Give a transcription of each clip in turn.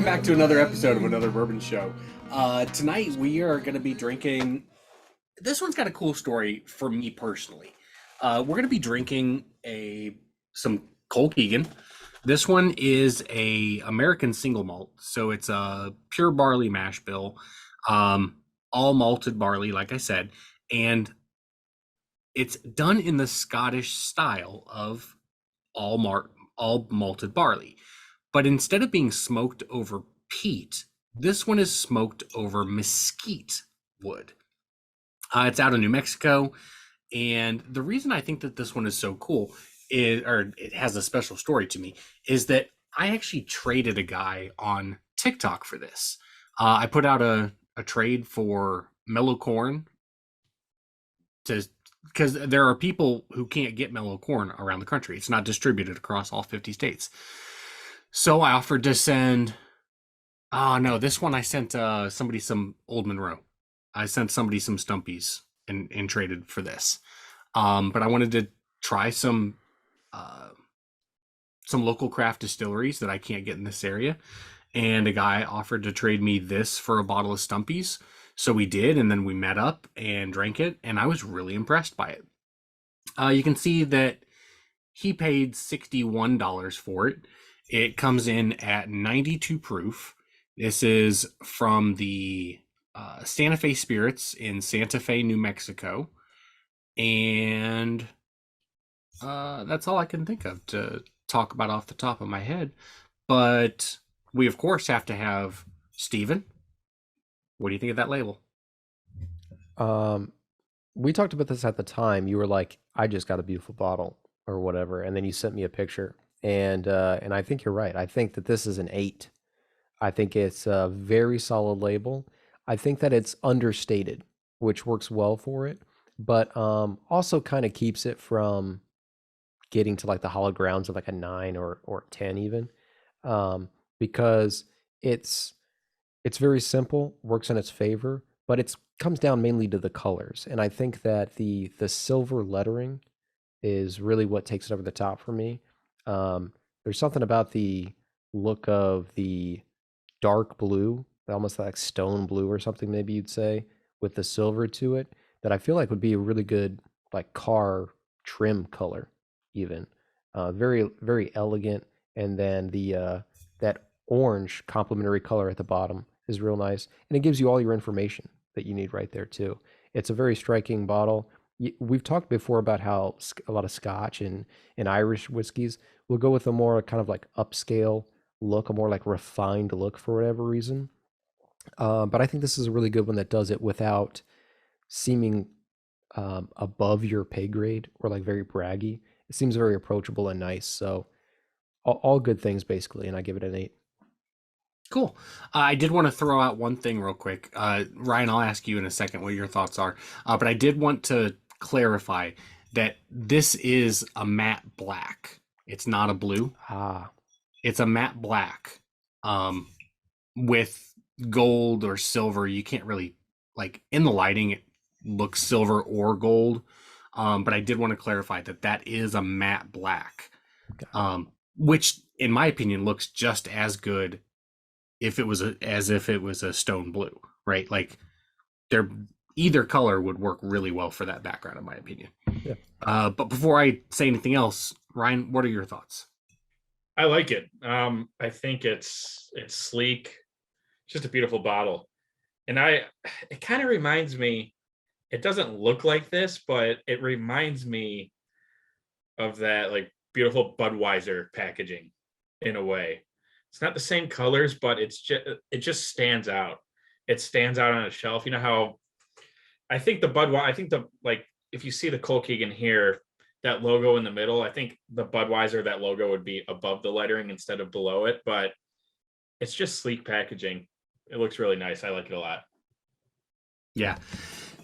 back to another episode of Another Bourbon Show. Tonight we are going to be drinking. This one's got a cool story for me personally. We're going to be drinking some Colkegan. This one is a American single malt, so it's a pure barley mash bill, all malted barley, like I said, and it's done in the Scottish style of all malted barley. But instead of being smoked over peat, this one is smoked over mesquite wood. It's out of New Mexico. And the reason I think that this one is so cool or it has a special story to me, is that I actually traded a guy on TikTok for this. I put out a trade for mellow corn because there are people who can't get mellow corn around the country. It's not distributed across all 50 states. So I offered to send, oh no, this one I sent somebody some Old Monroe. I sent somebody some Stumpies and traded for this. But I wanted to try some local craft distilleries that I can't get in this area. And a guy offered to trade me this for a bottle of Stumpies. So we did, and then we met up and drank it, and I was really impressed by it. You can see that he paid $61 for it. It comes in at 92 proof. This is from the Santa Fe Spirits in Santa Fe, New Mexico. And that's all I can think of to talk about off the top of my head. But we, of course, have to have Steven. What do you think of that label? We talked about this at the time. You were like, I just got a beautiful bottle or whatever. And then you sent me a picture. And I think you're right. I think that this is an 8. I think it's a very solid label. I think that it's understated, which works well for it, but also kind of keeps it from getting to like the hollow grounds of like a 9 or 10 even, because it's very simple, works in its favor, but it comes down mainly to the colors. And I think that the silver lettering is really what takes it over the top for me. There's something about the look of the dark blue, almost like stone blue or something, maybe you'd say, with the silver to it, that I feel like would be a really good like car trim color, even. Very, very elegant. And then the that orange complementary color at the bottom is real nice, and it gives you all your information that you need right there too. It's a very striking bottle. We've talked before about how a lot of Scotch and Irish whiskeys will go with a more kind of like upscale look, a more like refined look for whatever reason. But I think this is a really good one that does it without seeming above your pay grade or like very braggy. It seems very approachable and nice. So all good things basically, and I give it an 8. Cool. I did want to throw out one thing real quick. Ryan, I'll ask you in a second what your thoughts are. But I did want to clarify that this is a matte black. It's not a blue. Ah, It's a matte black with gold or silver. You can't really, like, in the lighting, it looks silver or gold. But I did want to clarify that that is a matte black, which, in my opinion, looks just as good as if it was a stone blue, right? Like, either color would work really well for that background, in my opinion. yeah. But before I say anything else, Ryan, what are your thoughts? I like it. I think it's sleek, just a beautiful bottle. And it kind of reminds me, it doesn't look like this, but it reminds me of that like beautiful Budweiser packaging in a way. It's not the same colors, but it just stands out. It stands out on a shelf. You know how I think if you see the Colkegan here, that logo in the middle, I think the Budweiser, that logo would be above the lettering instead of below it, but it's just sleek packaging. It looks really nice. I like it a lot. Yeah.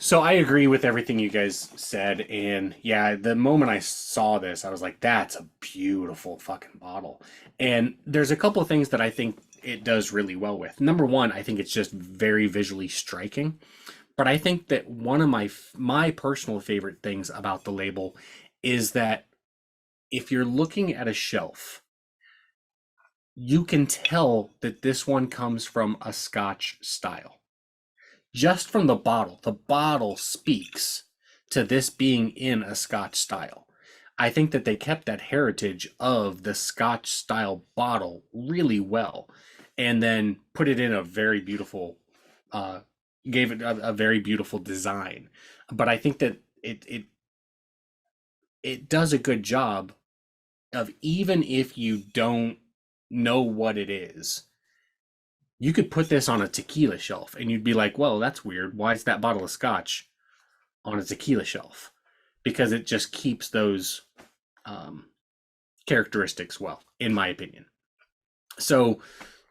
So I agree with everything you guys said. And yeah, the moment I saw this, I was like, that's a beautiful fucking bottle. And there's a couple of things that I think it does really well with. Number one, I think it's just very visually striking. But I think that one of my personal favorite things about the label is that if you're looking at a shelf, you can tell that this one comes from a Scotch style. Just from the bottle speaks to this being in a Scotch style. I think that they kept that heritage of the Scotch style bottle really well, and then put it in a very beautiful, uh, gave it a very beautiful design. But I think that it does a good job of, even if you don't know what it is, you could put this on a tequila shelf and you'd be like, "Well, that's weird. Why is that bottle of scotch on a tequila shelf?" Because it just keeps those um, characteristics well, in my opinion. So,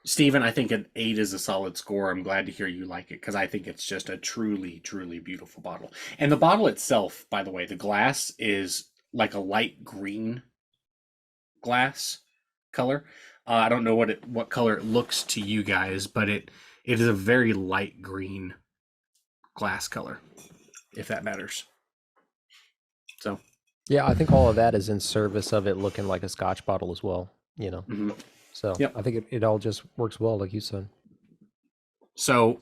Stephen, I think an 8 is a solid score. I'm glad to hear you like it because I think it's just a truly, truly beautiful bottle. And the bottle itself, by the way, the glass is like a light green glass color. I don't know what color it looks to you guys, but it is a very light green glass color, if that matters. So, Yeah, I think all of that is in service of it looking like a Scotch bottle as well. mhm. So Yep. I think it all just works well, like you said. So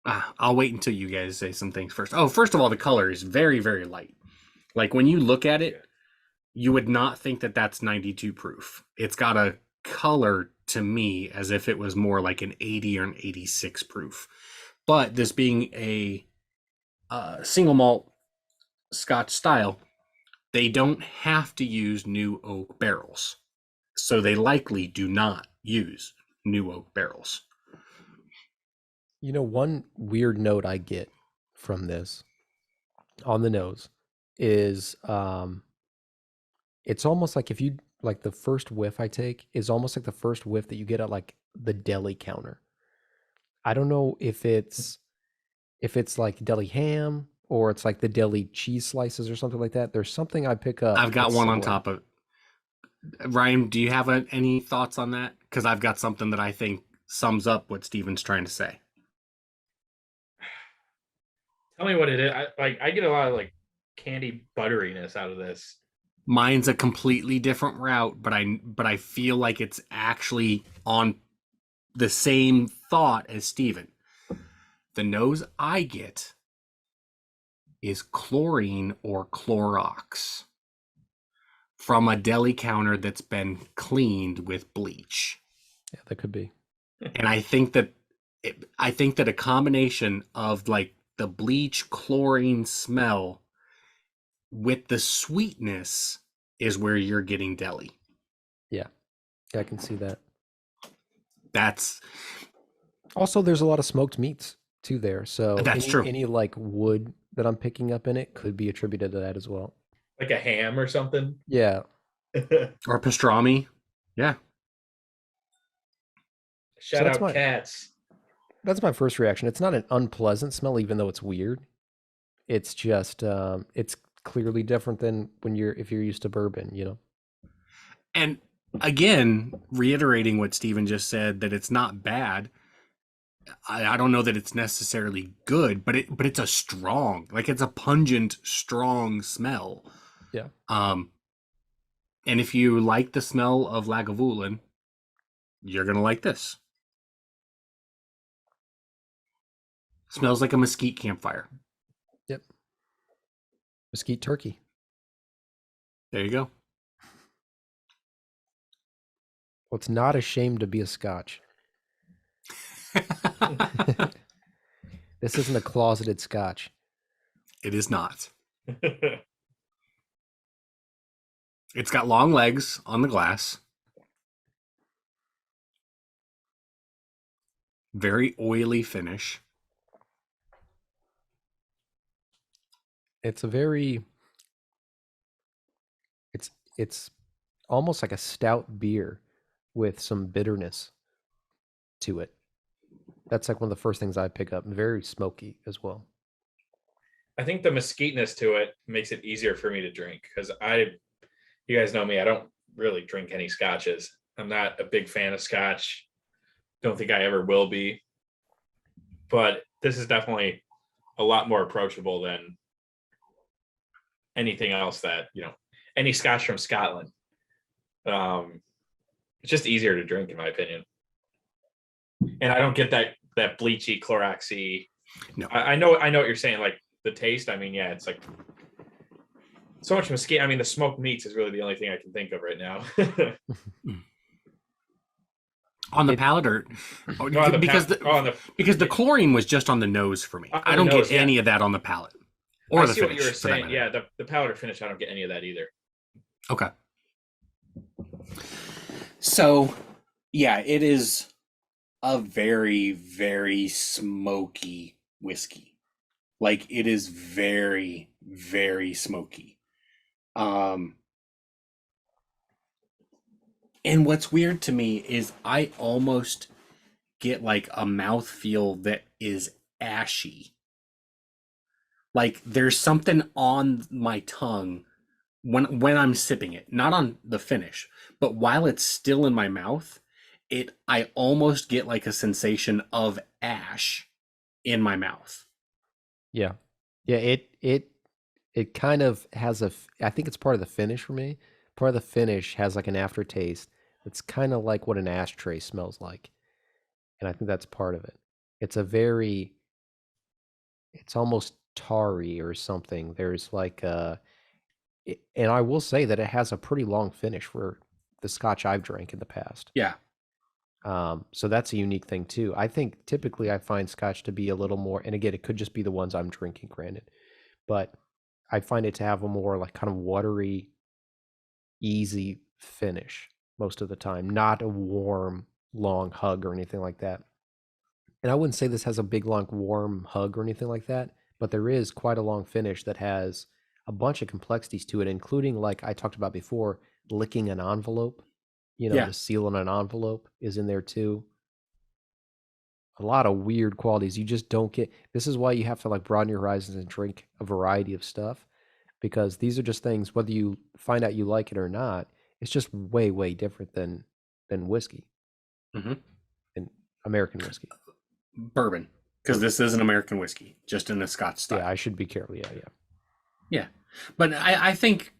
I'll wait until you guys say some things first. Oh, first of all, the color is very, very light. Like when you look at it, you would not think that that's 92 proof. It's got a color to me as if it was more like an 80 or an 86 proof. But this being a single malt Scotch style, they don't have to use new oak barrels. So they likely do not use new oak barrels. One weird note I get from this on the nose is it's almost like if you like the first whiff I take is almost like the first whiff that you get at like the deli counter. I don't know if it's like deli ham or it's like the deli cheese slices or something like that. There's something I pick up I've got that's one on similar. top of Ryan. Do you have any thoughts on that? Because I've got something that I think sums up what Steven's trying to say. Tell me what it is. I get a lot of like candy butteriness out of this. Mine's a completely different route, but I feel like it's actually on the same thought as Steven. The nose I get is chlorine or Clorox from a deli counter that's been cleaned with bleach. Yeah, that could be. And I think that a combination of like the bleach chlorine smell with the sweetness is where you're getting deli. Yeah. Yeah, I can see that. That's Also, there's a lot of smoked meats too there. So that's true. any like wood that I'm picking up in it could be attributed to that as well. Like a ham or something. Yeah. Or pastrami. Yeah. So Shout out cats. that's my first reaction. It's not an unpleasant smell, even though it's weird. It's just it's clearly different than if you're used to bourbon. And again, reiterating what Steven just said, that it's not bad. I don't know that it's necessarily good, but it's a strong, like it's a pungent, strong smell. Yeah. And if you like the smell of Lagavulin, you're gonna like this. Smells like a mesquite campfire. Yep. Mesquite turkey. There you go. Well, it's not ashamed to be a Scotch. This isn't a closeted Scotch. It is not. It's got long legs on the glass. Very oily finish. It's it's almost like a stout beer with some bitterness to it. That's like one of the first things I pick up. Very smoky as well. I think the mesquiteness to it makes it easier for me to drink because you guys know me, I don't really drink any scotches. I'm not a big fan of scotch. Don't think I ever will be. But this is definitely a lot more approachable than anything else that, any scotch from Scotland. It's just easier to drink, in my opinion. And I don't get that bleachy, Cloroxy. No. I know what you're saying. Like the taste. I mean, yeah, it's like so much mesquite. I mean, the smoked meats is really the only thing I can think of right now. On the palate, or No, because the chlorine was just on the nose for me. I don't get any of that on the palate or the see finish. What you were for that saying. matter. Yeah, the palate or finish, I don't get any of that either. Okay. So, yeah, it is a very, very smoky whiskey. Like, it is very, very smoky. And what's weird to me is I almost get like a mouthfeel that is ashy. Like there's something on my tongue when I'm sipping it, not on the finish, but while it's still in my mouth, I almost get like a sensation of ash in my mouth. Yeah. Yeah, it kind of has I think it's part of the finish for me. Part of the finish has like an aftertaste that's kind of like what an ashtray smells like. And I think that's part of it. It's it's almost tarry or something. There's like and I will say that it has a pretty long finish for the scotch I've drank in the past. Yeah. So that's a unique thing too. I think typically I find scotch to be a little more, and again, it could just be the ones I'm drinking, granted, but I find it to have a more like kind of watery, easy finish most of the time, not a warm, long hug or anything like that. And I wouldn't say this has a big, long, warm hug or anything like that, but there is quite a long finish that has a bunch of complexities to it, including, like I talked about before, licking an envelope. The seal on an envelope is in there too. A lot of weird qualities. You just don't get. This is why you have to like broaden your horizons and drink a variety of stuff, because these are just things, whether you find out you like it or not, it's just way, way different than whiskey. Mm-hmm. And American whiskey. Bourbon, because this is an American whiskey, just in a Scotch style. Yeah, I should be careful. Yeah. But I think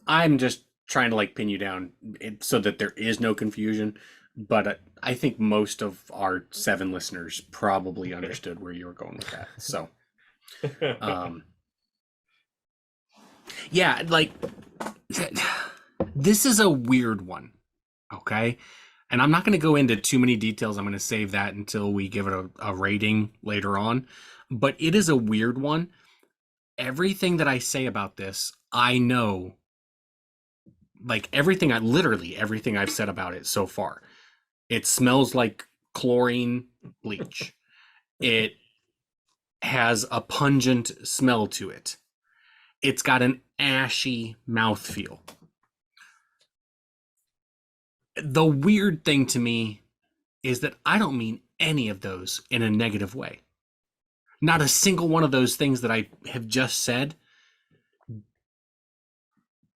I'm just trying to like pin you down so that there is no confusion. But I think most of our 7 listeners probably understood where you were going with that. So, yeah, like this is a weird one. Okay. And I'm not going to go into too many details. I'm going to save that until we give it a rating later on. But it is a weird one. Everything that I say about this, I know, like literally everything I've said about it so far. It smells like chlorine bleach. It has a pungent smell to it. It's got an ashy mouthfeel. The weird thing to me is that I don't mean any of those in a negative way. Not a single one of those things that I have just said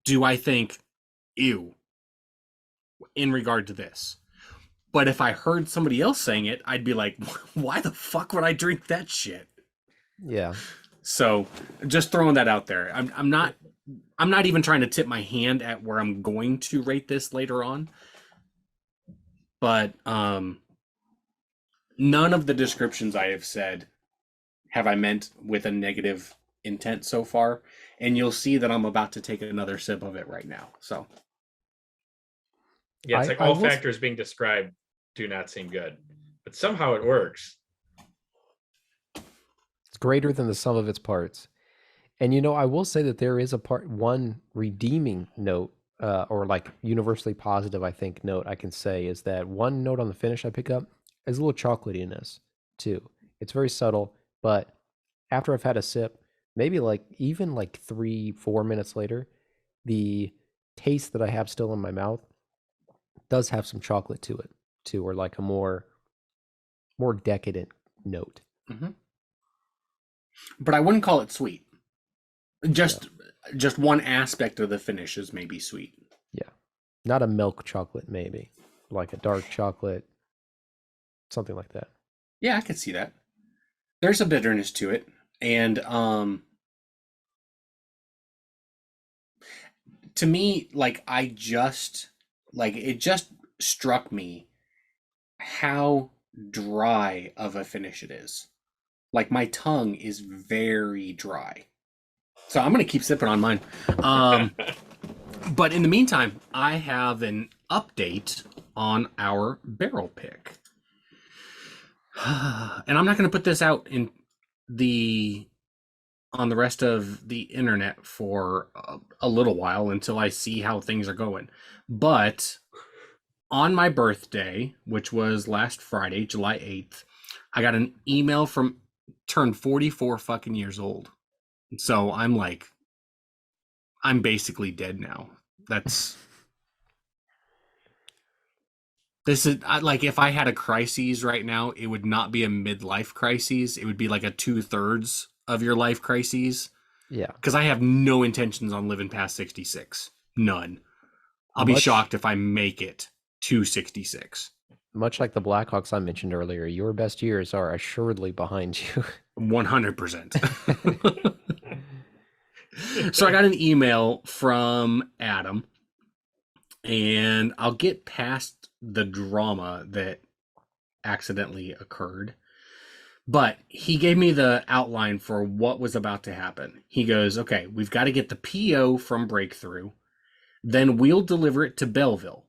do I think, ew, in regard to this. But if I heard somebody else saying it, I'd be like, why the fuck would I drink that shit? Yeah. So just throwing that out there. I'm not even trying to tip my hand at where I'm going to rate this later on. But none of the descriptions I have said have I meant with a negative intent so far. And you'll see that I'm about to take another sip of it right now. So yeah, it's like all factors being described do not seem good, but somehow it works. It's greater than the sum of its parts. And I will say that there is one redeeming note, or like universally positive, I think, note I can say is that one note on the finish I pick up is a little chocolatiness too. It's very subtle, but after I've had a sip, maybe even 3-4 minutes later, the taste that I have still in my mouth does have some chocolate to it too, or like a more decadent note. Mm-hmm. But I wouldn't call it sweet. Just one aspect of the finish is maybe sweet. Yeah. Not a milk chocolate, maybe. Like a dark chocolate. Something like that. Yeah, I could see that. There's a bitterness to it. And to me, it just struck me how dry of a finish it is. Like my tongue is very dry. So I'm gonna keep sipping on mine. But in the meantime, I have an update on our barrel pick. And I'm not gonna put this out on the rest of the internet for a little while until I see how things are going. But on my birthday, which was last Friday, July 8th, I got an email from turned 44 fucking years old. So I'm like, I'm basically dead now. This is like, if I had a crisis right now, it would not be a midlife crisis. It would be like a 2/3 of your life crises. Yeah. Because I have no intentions on living past 66. None. I'll be shocked if I make it to 66. Much like the Blackhawks I mentioned earlier, your best years are assuredly behind you. 100%. So I got an email from Adam, and I'll get past the drama that accidentally occurred. But he gave me the outline for what was about to happen. He goes, okay, we've got to get the PO from Breakthrough. Then we'll deliver it to Belleville.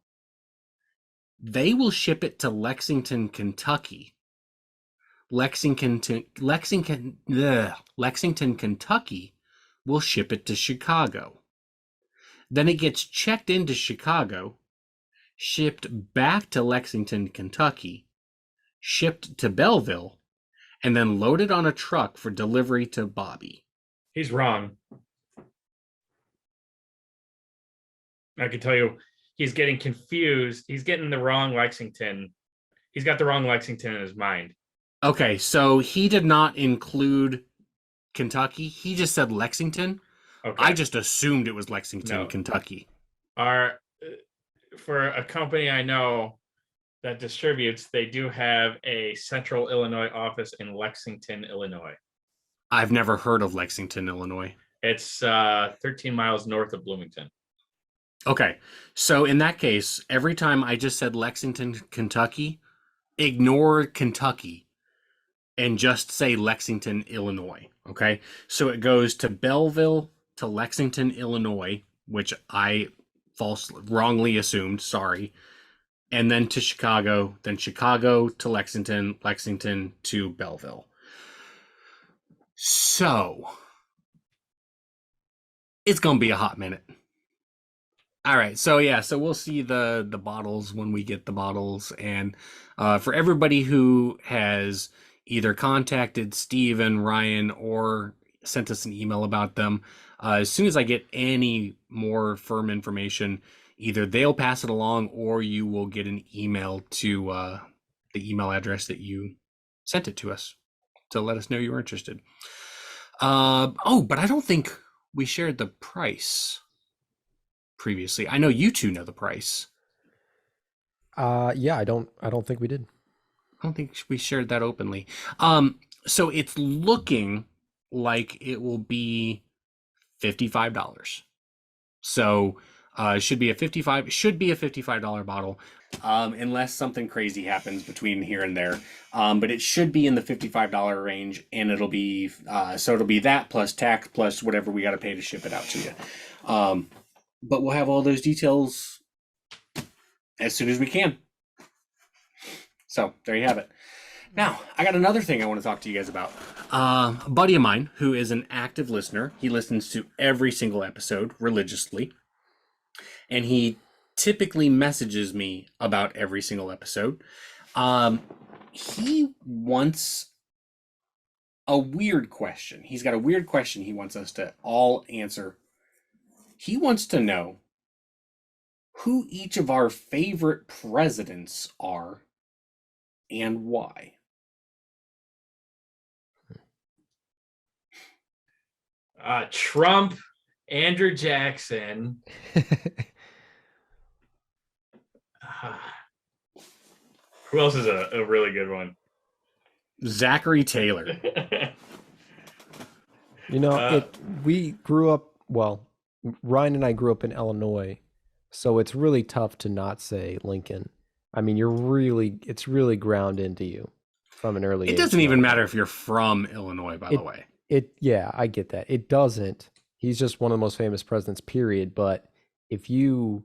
They will ship it to Lexington, Kentucky. Lexington, Kentucky will ship it to Chicago. Then it gets checked into Chicago, shipped back to Lexington, Kentucky, shipped to Belleville, and then loaded on a truck for delivery to Bobby. He's wrong. I can tell you, he's getting confused. He's getting the wrong Lexington. He's got the wrong Lexington in his mind. Okay, so he did not include Kentucky. He just said Lexington. Okay. I just assumed it was Lexington, Kentucky. For a company I know that distributes, they do have a Central Illinois office in Lexington, Illinois. I've never heard of Lexington, Illinois. It's 13 miles north of Bloomington. Okay, so in that case, every time I just said Lexington, Kentucky, ignore Kentucky and just say Lexington, Illinois, okay? So it goes to Belleville, to Lexington, Illinois, which I wrongly assumed, sorry, and then to Chicago, then Chicago to Lexington, Lexington to Belleville. So it's going to be a hot minute. All right, so yeah, so we'll see the bottles when we get the bottles, and for everybody who has either contacted Steven, Ryan, or sent us an email about them, as soon as I get any more firm information, either they'll pass it along or you will get an email to the email address that you sent it to us to let us know you were interested. But I don't think we shared the price previously. I know you two know the price. Yeah, I don't think we did. I don't think we shared that openly. So it's looking like it will be $55. So should be a $55 bottle, unless something crazy happens between here and there. But it should be in the $55 range, and it'll be that plus tax plus whatever we got to pay to ship it out to you. But we'll have all those details as soon as we can. So there you have it. Now, I got another thing I want to talk to you guys about. A buddy of mine who is an active listener, he listens to every single episode religiously. And he typically messages me about every single episode. He wants a weird question. He's got a weird question he wants us to all answer. He wants to know who each of our favorite presidents are and why. Trump, Andrew Jackson. Who else is a really good one? Zachary Taylor. We grew up, Ryan and I grew up in Illinois, so it's really tough to not say Lincoln. I mean, it's really ground into you from an early It age. doesn't even matter if you're from Illinois, by the way. Yeah, I get that. It doesn't. He's just one of the most famous presidents, period. But if you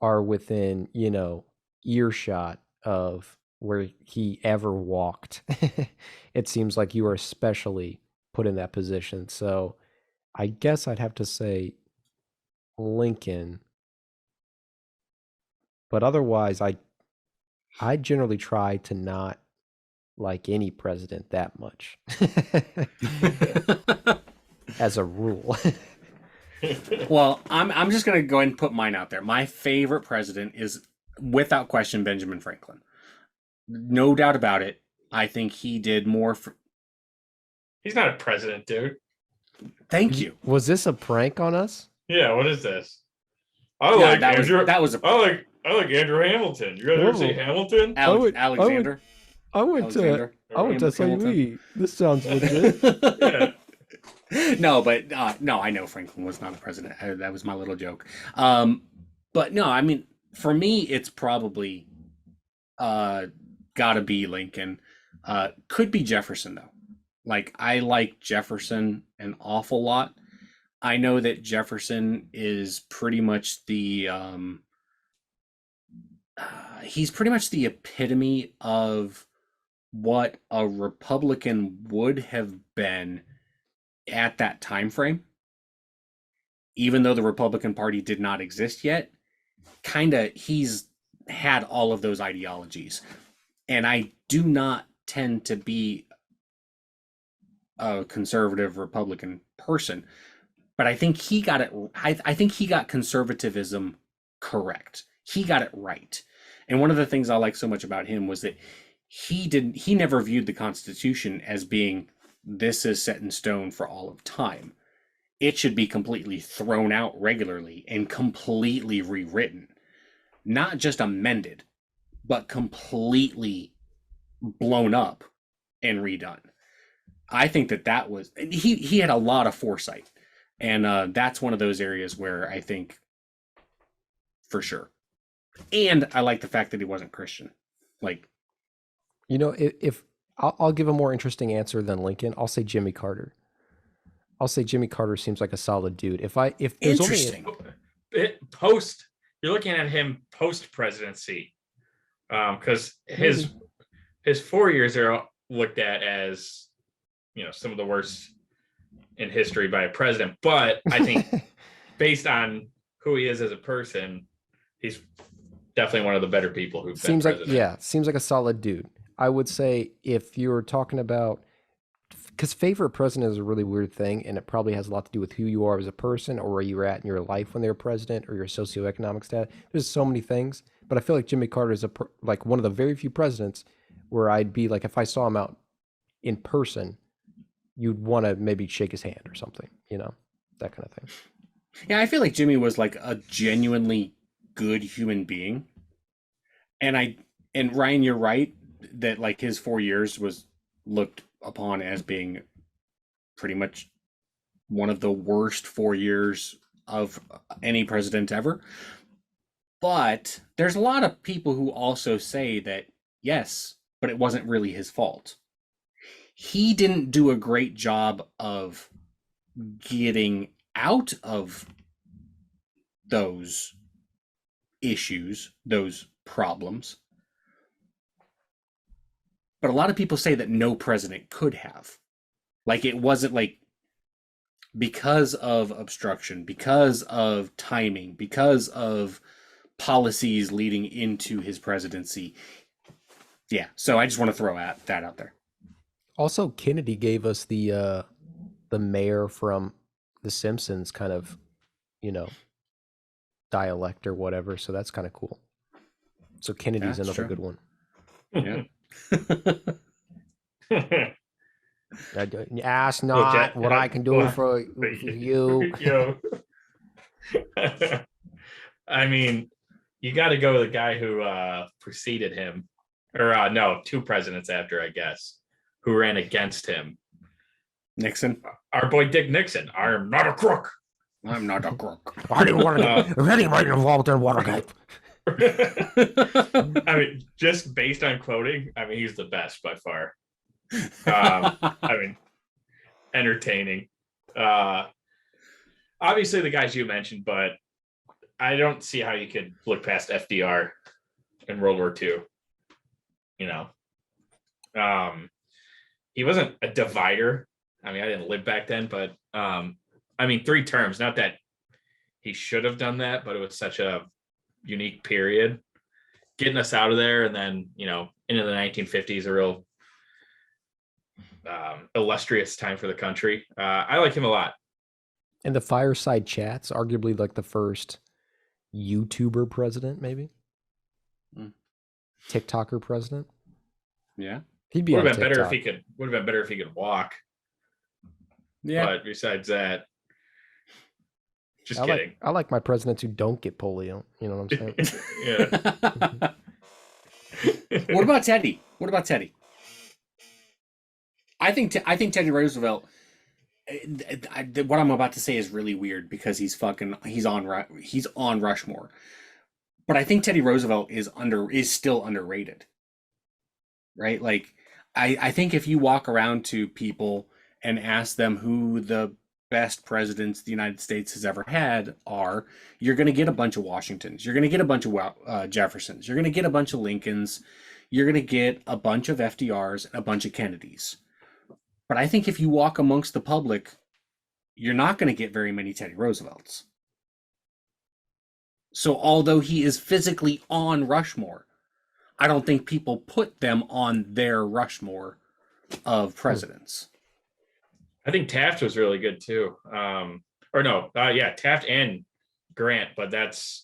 are within, earshot of where he ever walked, it seems like you are especially put in that position. So I guess I'd have to say Lincoln. But otherwise, I generally try to not like any president that much as a rule. Well, I'm just gonna go ahead and put mine out there. My favorite president is, without question, Benjamin Franklin. No doubt about it. I think he did more for. He's not a president, dude. Thank you. Was this a prank on us? Yeah, what is this? Yeah, like that Andrew. was a I like Andrew Hamilton. You guys ever say Hamilton? Alexander. I went to SIUE. This sounds legit. Yeah. No, but no, I know Franklin was not a president. That was my little joke. But no, I mean, for me, it's probably gotta be Lincoln. Could be Jefferson though. Like, I like Jefferson an awful lot. I know that Jefferson is pretty much the he's pretty much the epitome of what a Republican would have been at that time frame, even though the Republican Party did not exist yet. He's had all of those ideologies, and I do not tend to be a conservative Republican person, but I think he got it. I think he got conservatism correct. He got it right. And one of the things I like so much about him was that he never viewed the Constitution as being, this is set in stone for all of time. It should be completely thrown out regularly and completely rewritten, not just amended, but completely blown up and redone. I think that was, he had a lot of foresight, and that's one of those areas where I think, for sure. And I like the fact that he wasn't Christian. Like, if I'll give a more interesting answer than Lincoln, I'll say Jimmy Carter. I'll say Jimmy Carter seems like a solid dude. If there's interesting. You're looking at him post presidency, because his 4 years are looked at as, some of the worst in history by a president. But I think based on who he is as a person, he's definitely one of the better people who've been president. Seems like a solid dude. I would say, if you're talking about, because favorite president is a really weird thing, and it probably has a lot to do with who you are as a person or where you were at in your life when they were president or your socioeconomic status. There's so many things, but I feel like Jimmy Carter is like one of the very few presidents where I'd be like, if I saw him out in person, you'd want to maybe shake his hand or something, that kind of thing. Yeah, I feel like Jimmy was like a genuinely good human being. And Ryan, you're right that like his 4 years was looked upon as being pretty much one of the worst 4 years of any president ever. But there's a lot of people who also say that, yes, but it wasn't really his fault. He didn't do a great job of getting out of those issues, those problems. But a lot of people say that no president could have. Like, it wasn't like, because of obstruction, because of timing, because of policies leading into his presidency. Yeah, so I just want to throw that out there. Also, Kennedy gave us the mayor from The Simpsons kind of, dialect or whatever. So that's kind of cool. So Kennedy's another good one. Yeah. Ask not what I can do for you. I mean, you got to go with the guy who preceded him, or no, two presidents after, I guess, who ran against him. Nixon. Our boy Dick Nixon. I am not a crook. I'm not a crook. I didn't want to get involved in Watergate. I mean, just based on quoting, I mean, he's the best by far. I mean, entertaining. Obviously the guys you mentioned, but I don't see how you could look past FDR in World War II. You know, he wasn't a divider. I mean, I didn't live back then, but I mean, 3 terms. Not that he should have done that, but it was such a unique period, getting us out of there, and then into the 1950s, a real illustrious time for the country. I like him a lot. And the fireside chats, arguably like the first YouTuber president, maybe TikToker president. Yeah, he'd be. Would on have been TikTok. better if he could. Would have been better if he could walk. yeah. But besides that, just I kidding. I like my presidents who don't get polio. You know what I'm saying? Yeah. What about Teddy? What about Teddy? I think Teddy Roosevelt. What I'm about to say is really weird because he's on Rushmore, but I think Teddy Roosevelt is still underrated, right? Like, I think if you walk around to people and ask them who the best presidents the United States has ever had are, you're going to get a bunch of Washingtons, you're going to get a bunch of Jeffersons, you're going to get a bunch of Lincolns, you're going to get a bunch of FDRs and a bunch of Kennedys. But I think if you walk amongst the public, you're not going to get very many Teddy Roosevelts. So although he is physically on Rushmore, I don't think people put them on their Rushmore of presidents. I think Taft was really good too. Taft and Grant, but that's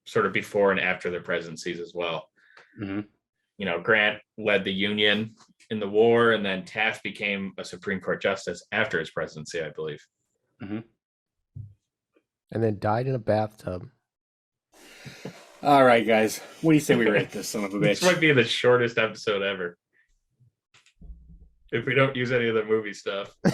sort of before and after their presidencies as well. Mm-hmm. Grant led the Union in the war, and then Taft became a Supreme Court justice after his presidency, I believe. Mm-hmm. And then died in a bathtub. All right, guys. What do you say we rate this son of a bitch? This might be the shortest episode ever, if we don't use any of the movie stuff. I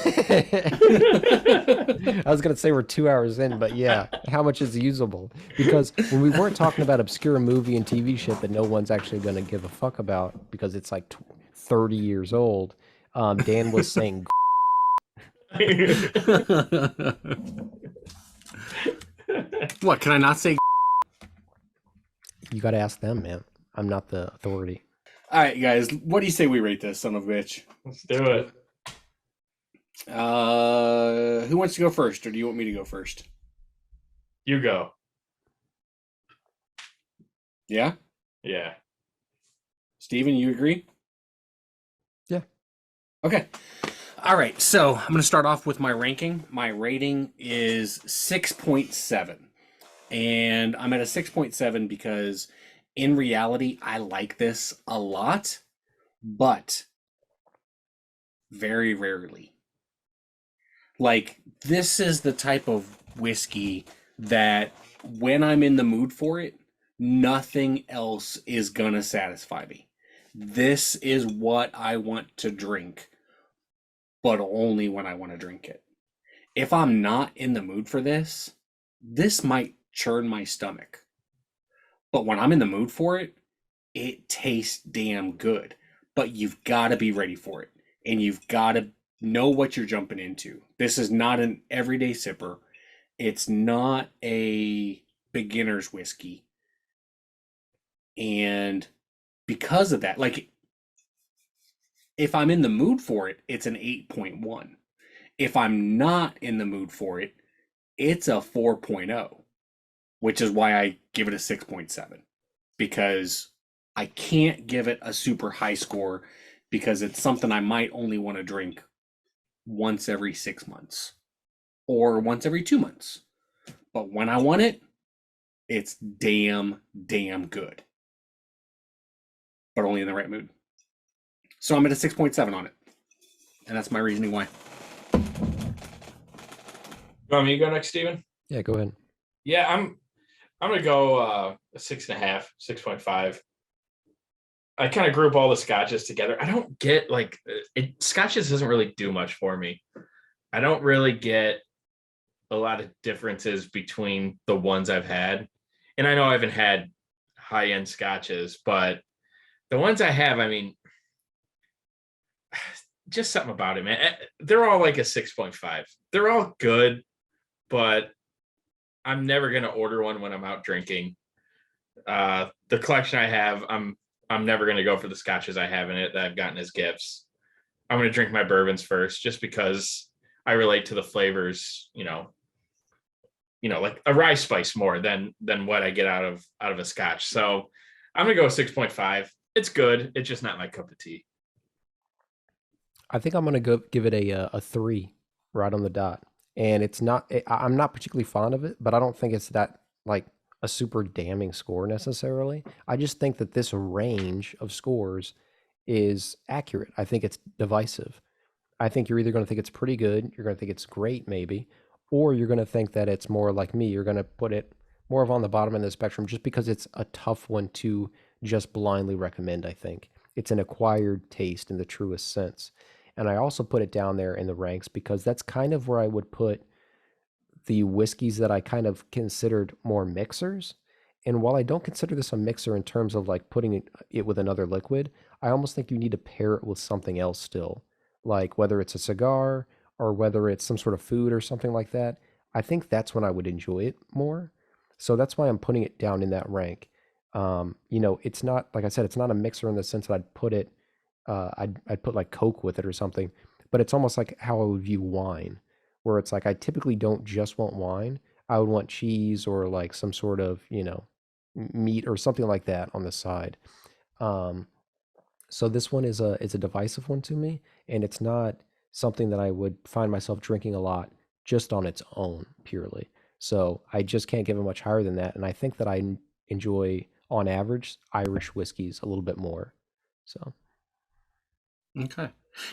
was going to say we're 2 hours in, but yeah, how much is usable? Because when we weren't talking about obscure movie and TV shit that no one's actually going to give a fuck about because it's like 30 years old, Dan was saying What, can I not say? You got to ask them, man. I'm not the authority. All right, guys. What do you say we rate this son of a bitch? Let's do it. Who wants to go first, or do you want me to go first? You go. Yeah? Yeah. Steven, you agree? Yeah. Okay. All right. So I'm going to start off with my ranking. My rating is 6.7. And I'm at a 6.7 because in reality, I like this a lot, but very rarely. Like, this is the type of whiskey that when I'm in the mood for it, nothing else is gonna satisfy me. This is what I want to drink, but only when I want to drink it. If I'm not in the mood for this, this might churn my stomach. But when I'm in the mood for it, it tastes damn good. But you've got to be ready for it. And you've got to know what you're jumping into. This is not an everyday sipper. It's not a beginner's whiskey. And because of that, like, if I'm in the mood for it, it's an 8.1. If I'm not in the mood for it, it's a 4.0, which is why I give it a 6.7, because I can't give it a super high score because it's something I might only want to drink once every 6 months or once every 2 months. But when I want it, it's damn good. But only in the right mood. So I'm at a 6.7 on it. And that's my reasoning why. You want me to go next, Steven? Yeah, go ahead. Yeah, I'm gonna go a 6.5, 6.5. I kind of group all the scotches together. I don't get scotches doesn't really do much for me. I don't really get a lot of differences between the ones I've had. And I know I haven't had high end scotches, but the ones I have, I mean, just something about it, man. They're all like a 6.5. They're all good, but I'm never gonna order one when I'm out drinking. The collection I have, I'm never gonna go for the scotches I have in it that I've gotten as gifts. I'm gonna drink my bourbons first, just because I relate to the flavors, like a rye spice more than what I get out of a scotch. So I'm gonna go 6.5. It's good. It's just not my cup of tea. I think I'm gonna go give it a 3 right on the dot. And it's not I'm not particularly fond of it, but I don't think it's that like a super damning score necessarily. I just think that this range of scores is accurate. I think it's divisive. I think you're either going to think it's pretty good, you're going to think it's great maybe, or you're going to think that it's more like me. You're going to put it more of on the bottom end of the spectrum just because it's a tough one to just blindly recommend, I think. It's an acquired taste in the truest sense. And I also put it down there in the ranks because that's kind of where I would put the whiskeys that I kind of considered more mixers. And while I don't consider this a mixer in terms of like putting it with another liquid, I almost think you need to pair it with something else still, like whether it's a cigar or whether it's some sort of food or something like that. I think that's when I would enjoy it more. So that's why I'm putting it down in that rank. It's not, like I said, it's not a mixer in the sense that I'd put it, I'd put like Coke with it or something, but it's almost like how I would view wine, where it's like I typically don't just want wine. I would want cheese or like some sort of, meat or something like that on the side. Um, so this one is a divisive one to me, and it's not something that I would find myself drinking a lot just on its own purely. So I just can't give it much higher than that, and I think that enjoy on average Irish whiskeys a little bit more. So Okay.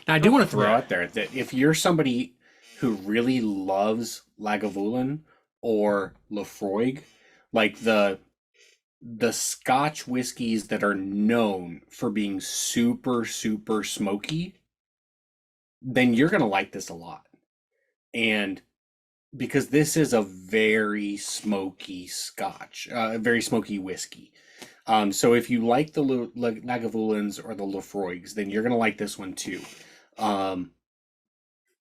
Now, I do want to throw Yeah. out there that if you're somebody who really loves Lagavulin or Lefroy, like the Scotch whiskeys that are known for being super, super smoky, then you're going to like this a lot. And because this is a very smoky Scotch, very smoky whiskey. So if you like the Lagavulins or the Lefroys, then you're going to like this one too. Um,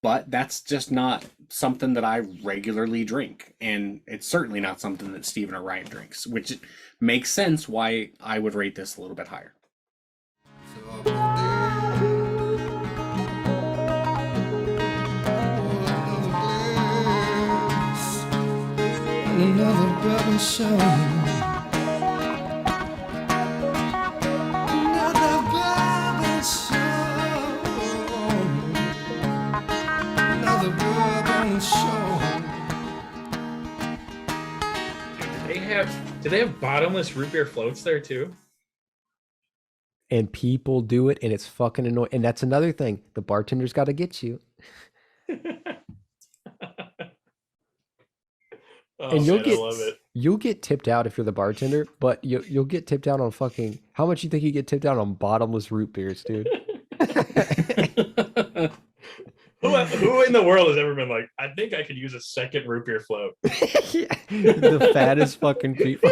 but that's just not something that I regularly drink. And it's certainly not something that Steven or Ryan drinks, which makes sense why I would rate this a little bit higher. Another bourbon show. Another bourbon show. Another bourbon show. Do they have bottomless root beer floats there too? and people do it, and it's fucking annoying. And that's another thing. The bartender's got to get you. Oh, And man, I love it. you'll get tipped out if you're the bartender, but you'll get tipped out on fucking how much you think you get tipped out on bottomless root beers, dude? Who in the world has ever been like, I think I could use a second root beer float? Yeah, the fattest fucking people.